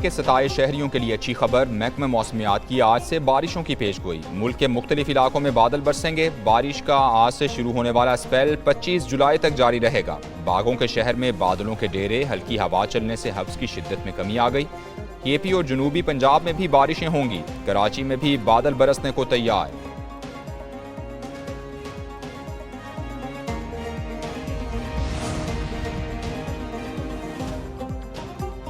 के 27 शहरियों के लिए अच्छी खबर। महकमा मौसमियात की आज से बारिशों की पेशगोई। मुल्क के मुख्तलिफ इलाकों में बादल बरसेंगे। बारिश का आज से शुरू होने वाला स्पेल 25 जुलाई तक जारी रहेगा। बागों के शहर में बादलों के डेरे, हल्की हवा चलने से हब्स की शिद्दत में कमी आ गई। केपी और जनूबी पंजाब में भी बारिशें होंगी। कराची में भी बादल बरसने को तैयार।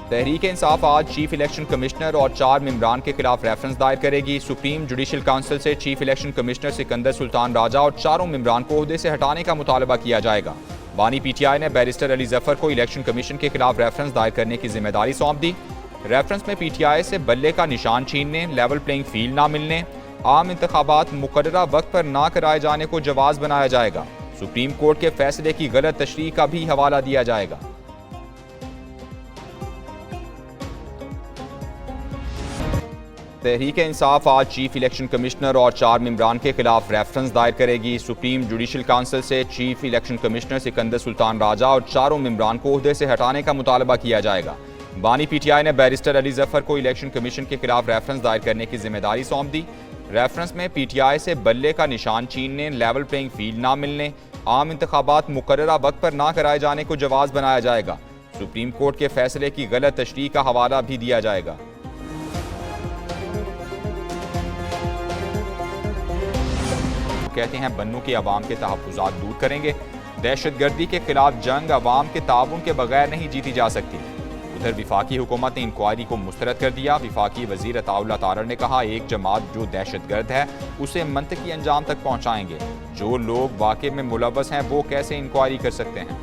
तहरीक इंसाफ आज चीफ इलेक्शन कमिश्नर और 4 मेंबरान के खिलाफ रेफरेंस दायर करेगी। सुप्रीम जुडिशल काउंसिल से chief election commissioner Sikandar Sultan Raja और 4 मेंबरान को ओहदे से हटाने का मुतालबा किया जाएगा। बानी PTI ने बैरिस्टर अली जफर को इलेक्शन कमीशन के खिलाफ रेफरेंस दायर करने की जिम्मेदारी सौंप दी। रेफरेंस में PTI से बल्ले का निशान छीनने, लेवल प्लेइंग फील्ड ना मिलने, आम इंतखाबात मुकर्ररा वक्त पर ना कराए जाने को जवाज बनाया जाएगा। सुप्रीम कोर्ट के फैसले की गलत तशरीह का भी हवाला दिया जाएगा। तहरीक इंसाफ आज चीफ इलेक्शन कमिश्नर और 4 मेंबरान के खिलाफ रेफरेंस दायर करेगी। सुप्रीम जुडिशल काउंसिल से chief election commissioner Sikandar Sultan Raja और 4 मेंबरान को ओहदे से हटाने का मुतालबा किया जाएगा। बानी PTI ने बैरिस्टर अली जफर को इलेक्शन कमीशन के खिलाफ रेफरेंस दायर करने की जिम्मेदारी सौंप दी। रेफरेंस में PTI से बल्ले का निशान छीनने, लेवल प्लेइंग फील्ड ना मिलने, आम इंतखाबात मुकर्ररा वक्त पर ना कराए जाने को जवाज बनाया जाएगा। सुप्रीम कोर्ट के फैसले की गलत तशरीह का हवाला भी दिया जाएगा। कहते हैं बन्नू के अवाम के तहफ़्फ़ुज़ात दूर करेंगे। दहशतगर्दी के खिलाफ जंग अवाम के ताउन के बगैर नहीं जीती जा सकती। उधर विफाकी हुकूमत ने इंक्वायरी को मुस्तरद कर दिया। विफाकी वज़ीर अताउल्लाह तारड़ ने कहा, एक जमात जो दहशतगर्द है उसे मंतकी अंजाम तक पहुँचाएंगे। जो लोग वाक़े में मुलव्वस हैं वो कैसे इंक्वायरी कर सकते हैं।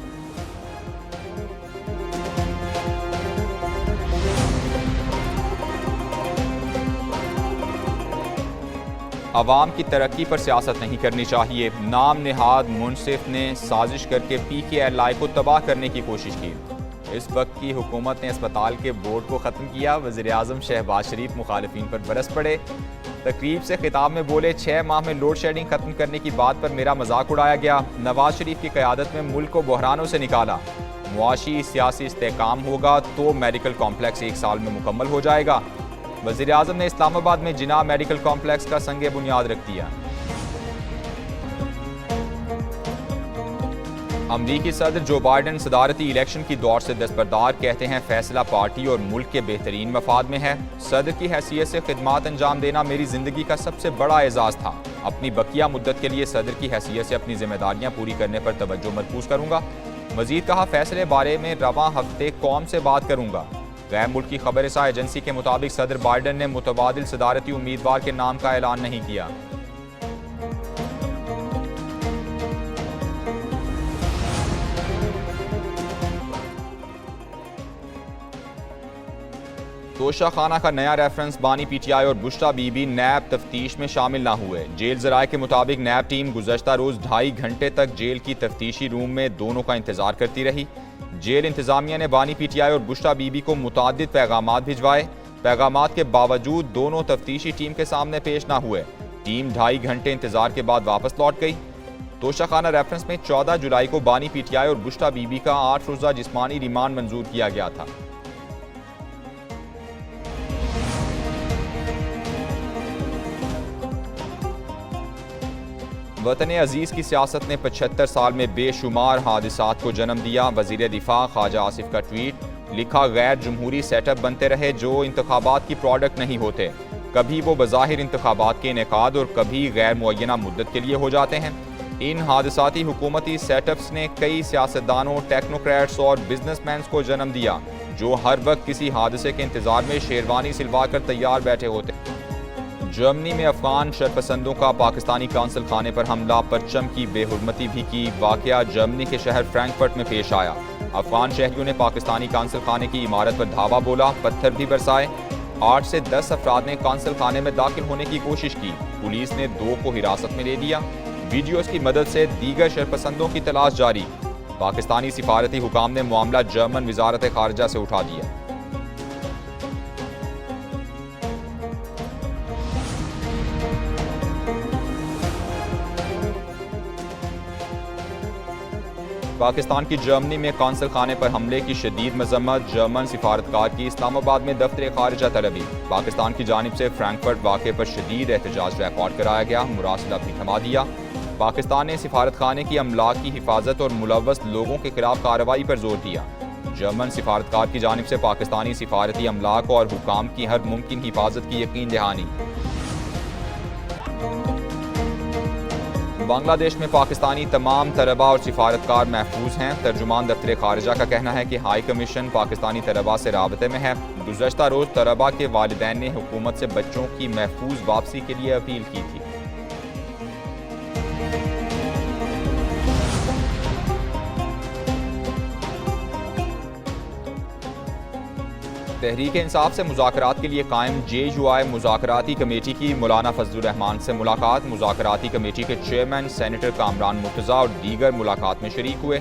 अवाम की तरक्की पर सियासत नहीं करनी चाहिए। नाम नेहाद मुनसिफ ने साजिश करके PKLI को तबाह करने की कोशिश की। इस वक्त की हुकूमत ने अस्पताल के बोर्ड को ख़त्म किया। वज़ीर-ए-आज़म शहबाज शरीफ मुखालिफिन पर बरस पड़े। तकरीब से खिताब में बोले, 6 माह में लोड शेडिंग ख़त्म करने की बात पर मेरा मजाक उड़ाया गया। नवाज शरीफ की क़यादत में मुल्क को बहरानों से निकाला। मुआशी सियासी इस्तेहकाम होगा तो मेडिकल कॉम्प्लेक्स 1 साल में मुकम्मल हो जाएगा। वज़ीर-ए-आज़म ने इस्लामाबाद में जिना मेडिकल कॉम्प्लेक्स का संगे बुनियाद रख दिया। अमरीकी सदर जो बाइडन सदारती इलेक्शन की दौड़ से दस्तबरदार। कहते हैं फैसला पार्टी और मुल्क के बेहतरीन मफाद में है। सदर की हैसियत से खिदमात अंजाम देना मेरी जिंदगी का सबसे बड़ा एजाज़ था। अपनी बकिया मुद्दत के लिए सदर की हैसियत से अपनी जिम्मेदारियां पूरी करने पर तवज्जो मरकूज करूंगा। मजीद कहा, फैसले बारे में रवां हफ्ते कौम से बात करूंगा। गैर मुल्की खबरसां एजेंसी के मुताबिक सदर बाइडन ने मुतबादिल सदारती उम्मीदवार के नाम का ऐलान नहीं किया। तोशा खाना का नया रेफरेंस। बानी PTI और बुश्रा बीबी नैब तफ्तीश में शामिल ना हुए। जेल ज़राए के मुताबिक नैब टीम गुज़श्ता रोज़ 2.5 घंटे तक जेल की तफ्तीशी रूम में दोनों का इंतजार करती रही। जेल इंतजामिया ने बानी PTI और बुश्रा बीबी को मुताद्दिद पैगामात भिजवाए। पैगामात के बावजूद दोनों तफ्तीशी टीम के सामने पेश ना हुए। टीम 2.5 घंटे इंतजार के बाद वापस लौट गई। तोशा खाना रेफरेंस में 14 जुलाई को बानी PTI और बुश्रा बीबी का 8 रोज़ा जिस्मानी रिमांड मंजूर किया गया था। वतन अजीज़ की सियासत ने 75 साल में बेशुमार हादिसात को जन्म दिया। वज़ीर दिफा ख्वाजा आसिफ का ट्वीट। लिखा, गैर जमहूरी सेटअप बनते रहे जो इंतखाबात की प्रोडक्ट नहीं होते। कभी वो बज़ाहिर इंतखाबात के इनेकाद और कभी गैर मुअय्यना मुद्दत के लिए हो जाते हैं। इन हादसाती हुकूमती सेटअप्स ने कई सियासतदानों, टेक्नोक्रेट्स और बिजनेसमैन को जन्म दिया जो हर वक्त किसी हादसे के इंतजार में शेरवानी सिलवा कर तैयार बैठे होते। जर्मनी में अफगान शरपसंदों का पाकिस्तानी काउंसिल खाने पर हमला, परचम की बेहुरमती भी की। वाकया जर्मनी के शहर फ्रैंकफर्ट में पेश आया। अफगान शहरियों ने पाकिस्तानी काउंसिल खाने की इमारत पर धावा बोला, पत्थर भी बरसाए। 8 से 10 अफराद ने काउंसिल खाने में दाखिल होने की कोशिश की। पुलिस ने 2 को हिरासत में ले लिया। वीडियोस की मदद से दीगर शरपसंदों की तलाश जारी। पाकिस्तानी सिफारती हुकाम ने मामला जर्मन वजारत खारजा से उठा दिया। पाकिस्तान की जर्मनी में कौंसल खाने पर हमले की शदीद मजम्मत, जर्मन सिफारतकार की इस्लामाबाद में दफ्तर खारिजा तलबी। पाकिस्तान की जानिब से फ्रैंकफर्ट वाक़े पर शदीद एहतजाज रिकॉर्ड कराया गया, मुरासला भी थमा दिया। पाकिस्तान ने सिफारत खाने की अमलाक की हिफाजत और मुलव्वस लोगों के खिलाफ कार्रवाई पर जोर दिया। जर्मन सिफारतकार की जानिब से पाकिस्तानी सिफारती अमलाक और हुकाम की हर मुमकिन हिफाजत की यकीन दहानी। बांग्लादेश में पाकिस्तानी तमाम तलबा और सिफारतकार महफूज हैं। तर्जुमान दफ्तर खारिजा का कहना है कि हाई कमीशन पाकिस्तानी तलबा से राबते में है। गुज़श्ता रोज़ तलबा के वालिदैन ने हुकूमत से बच्चों की महफूज वापसी के लिए अपील की थी। तहरीक इंसाफ से मुज़ाकरात के लिए कायम JUI मुज़ाकराती कमेटी की मौलाना फजलुर रहमान से मुलाकात। मुज़ाकराती कमेटी के चेयरमैन सेनेटर कामरान मुर्तज़ा और दीगर मुलाकात में शरीक हुए।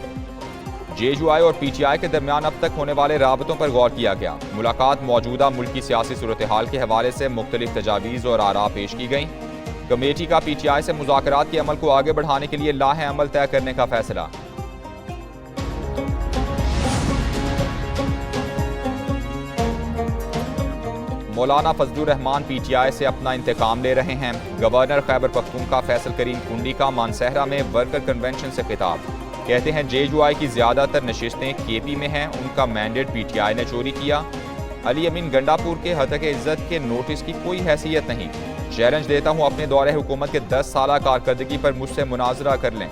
JUI और PTI के दरमियान अब तक होने वाले राबतों पर गौर किया गया। मुलाकात मौजूदा मुल्की सियासी सूरत हाल के हवाले से मुख्तलिफ तजावीज़ और आरा पेश की गई। कमेटी का PTI से मुज़ाकरात के अमल को आगे बढ़ाने के लिए लाहे अमल तय करने का फैसला। मौलाना फजलुर रहमान PTI से अपना इंतकाम ले रहे हैं। गवर्नर खैबर पख्तूनख्वा फैसल करीम कुंडी का मानसहरा में वर्कर कन्वेंशन से खिताब। कहते हैं JUI की ज़्यादातर नशिस्तें KP में हैं, उनका मैंडेट PTI ने चोरी किया। अली अमीन गंडापुर के हतक इज्जत के नोटिस की कोई हैसियत नहीं। चैलेंज देता हूँ अपने दौरे हुकूमत के 10 साला कारकर्दगी पर मुझसे मुनाजरा कर लें।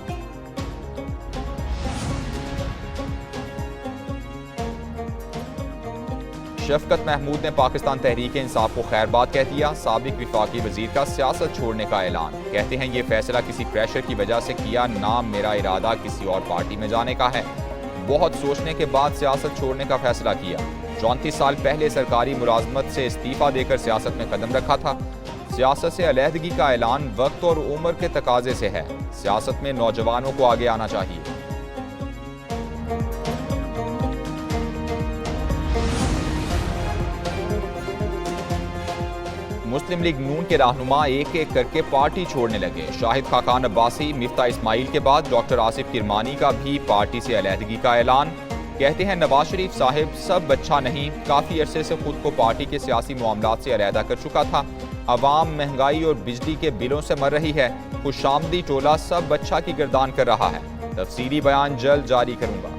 शफकत महमूद ने पाकिस्तान तहरीक इंसाफ को खैरबाद कह दिया। साबिक विफाकी वजीर का सियासत छोड़ने का ऐलान। कहते हैं ये फैसला किसी प्रेशर की वजह से किया, ना मेरा इरादा किसी और पार्टी में जाने का है। बहुत सोचने के बाद सियासत छोड़ने का फैसला किया। 34 साल पहले सरकारी मुलाजमत से इस्तीफा देकर सियासत में कदम रखा था। सियासत से अलहदगी का ऐलान वक्त और उम्र के तकाजे से है। सियासत में नौजवानों को आगे आना चाहिए। मुस्लिम लीग नून के रहनुमा एक एक करके पार्टी छोड़ने लगे। शाहिद खाकान अब्बासी, मिफ्ता इस्माइल के बाद डॉक्टर आसिफ किरमानी का भी पार्टी से अलहदगी का ऐलान। कहते हैं नवाज शरीफ साहिब सब अच्छा नहीं, काफ़ी अरसे से खुद को पार्टी के सियासी मामलात से अलहदा कर चुका था। अवाम महंगाई और बिजली के बिलों से मर रही है। खुशामदी टोला सब अच्छा की गिरदान कर रहा है। तफसीली बयान जल्द जारी करूंगा।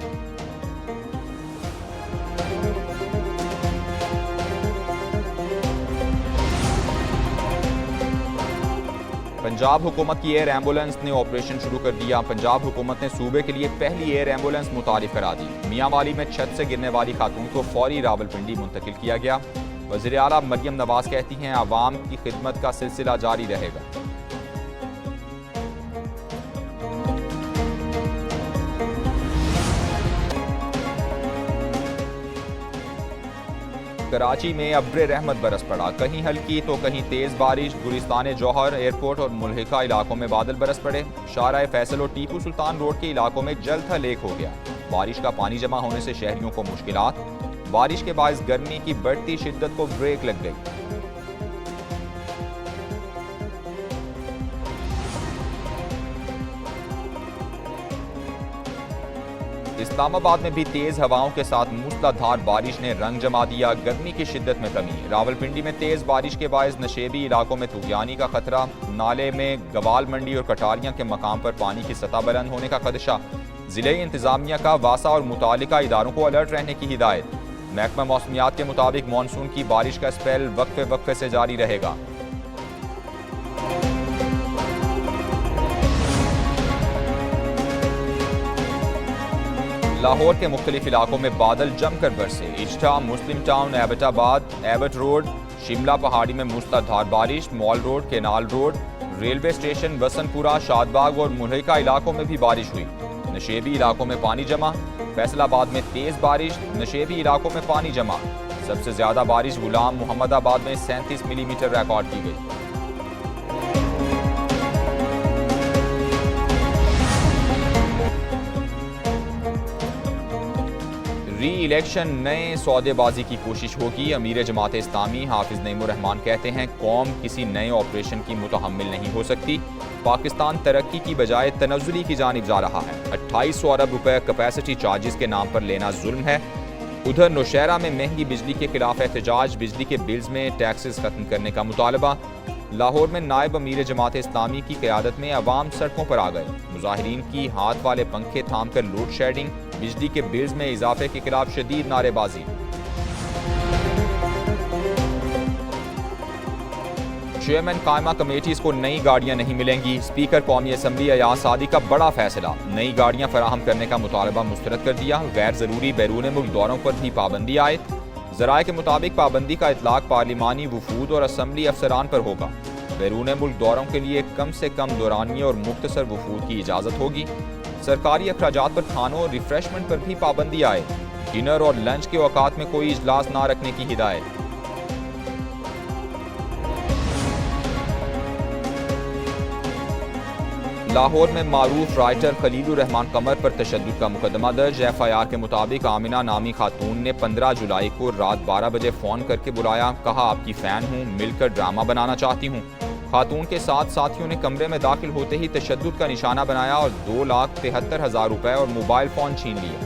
पंजाब हुकूमत की एयर एम्बुलेंस ने ऑपरेशन शुरू कर दिया। पंजाब हुकूमत ने सूबे के लिए पहली एयर एम्बुलेंस मुतारिफ करा दी। मियांवाली में छत से गिरने वाली खातून को फौरी रावलपिंडी मुंतकिल किया गया। वज़ीर आला मरियम नवाज कहती हैं आवाम की खिदमत का सिलसिला जारी रहेगा। कराची में अब्र रहमत बरस पड़ा, कहीं हल्की तो कहीं तेज बारिश। गुलिस्तान जौहर एयरपोर्ट और मुल्हिका इलाकों में बादल बरस पड़े। शाहराह फैसल और टीपू सुल्तान रोड के इलाकों में जल थल एक हो गया। बारिश का पानी जमा होने से शहरियों को मुश्किलात। बारिश के बायस गर्मी की बढ़ती शिद्दत को ब्रेक लग गई। इस्लामाबाद में भी तेज हवाओं के साथ मूसलाधार बारिश ने रंग जमा दिया। गर्मी की शिद्दत में कमी। रावलपिंडी में तेज बारिश के बायस नशेबी इलाकों में तुगयानी का खतरा। नाले में गवाल मंडी और कटारियां के मकाम पर पानी की सतह बुलंद होने का खदशा। जिले इंतजामिया का वासा और मुतालिका इदारों को अलर्ट रहने की हिदायत। महकमा मौसमियात के मुताबिक मानसून की बारिश का स्पेल वक्फे वक्फे से जारी रहेगा। लाहौर के मुख्तलिफ इलाकों में बादल जमकर बरसे। इज्टा, मुस्लिम टाउन, एबटाबाद, एबट रोड, शिमला पहाड़ी में मूसलाधार बारिश। Mall road, canal road, railway station, Wasanpura, Shadbagh और मुल्हिका इलाकों में भी बारिश हुई। नशेबी इलाकों में पानी जमा। फैसलाबाद में तेज बारिश, नशेबी इलाकों में पानी जमा। सबसे ज्यादा बारिश गुलाम मोहम्मदाबाद में 37 मिलीमीटर रिकॉर्ड की गई। री इलेक्शन नए सौदेबाजी की कोशिश होगी। अमीर जमात इस्लामी हाफिज नईमुर रहमान कहते हैं कौम किसी नए ऑपरेशन की मुतहम्मिल नहीं हो सकती। पाकिस्तान तरक्की की बजाय तनज़्ज़ुली की जानिब जा रहा है। 2800 अरब रुपए कैपेसिटी चार्जेस के नाम पर लेना जुल्म है। उधर नौशहरा में महंगी बिजली के खिलाफ एहतजाज, बिजली के बिल्स में टैक्सेस खत्म करने का मुतालबा। लाहौर में नायब अमीर जमात इस्लामी की क़यादत में अवाम सड़कों पर आ गए। मुजाहिरीन की हाथ वाले पंखे थाम कर लोड शेडिंग, बिजली के बिल्स में इजाफे के खिलाफ शदीद नारेबाजी। चेयरमैन कायमा कमेटीज को नई गाड़ियां नहीं मिलेंगी। स्पीकर कौमी असम्बली अयाज सादी का बड़ा फैसला, नई गाड़ियां फराहम करने का मुतालबा मुस्तरद कर दिया। गैर जरूरी बैरून मुल्क दौरों पर भी पाबंदी आयद। ज़राए के मुताबिक पाबंदी का इतलाक पार्लिमानी वफूद और असम्बली अफसरान पर होगा। बैरून मुल्क दौरों के लिए कम से कम दौरानिए और मुख्तसर वफूद की इजाज़त होगी। सरकारी अखराजात पर खानों और रिफ्रेशमेंट पर भी पाबंदी आए। डिनर और लंच के औकात में कोई इजलास ना रखने की हिदायत। लाहौर में मारूफ राइटर खलीलुर रहमान कमर पर तशद्दुद का मुकदमा दर्ज। FIR के मुताबिक आमिना नामी खातून ने 15 जुलाई को रात 12 बजे फ़ोन करके बुलाया, कहा आपकी फ़ैन हूँ, मिलकर ड्रामा बनाना चाहती हूँ। खातून के साथ साथियों ने कमरे में दाखिल होते ही तशद्दुद का निशाना बनाया और 2,73,000 रुपए और मोबाइल फ़ोन छीन लिए।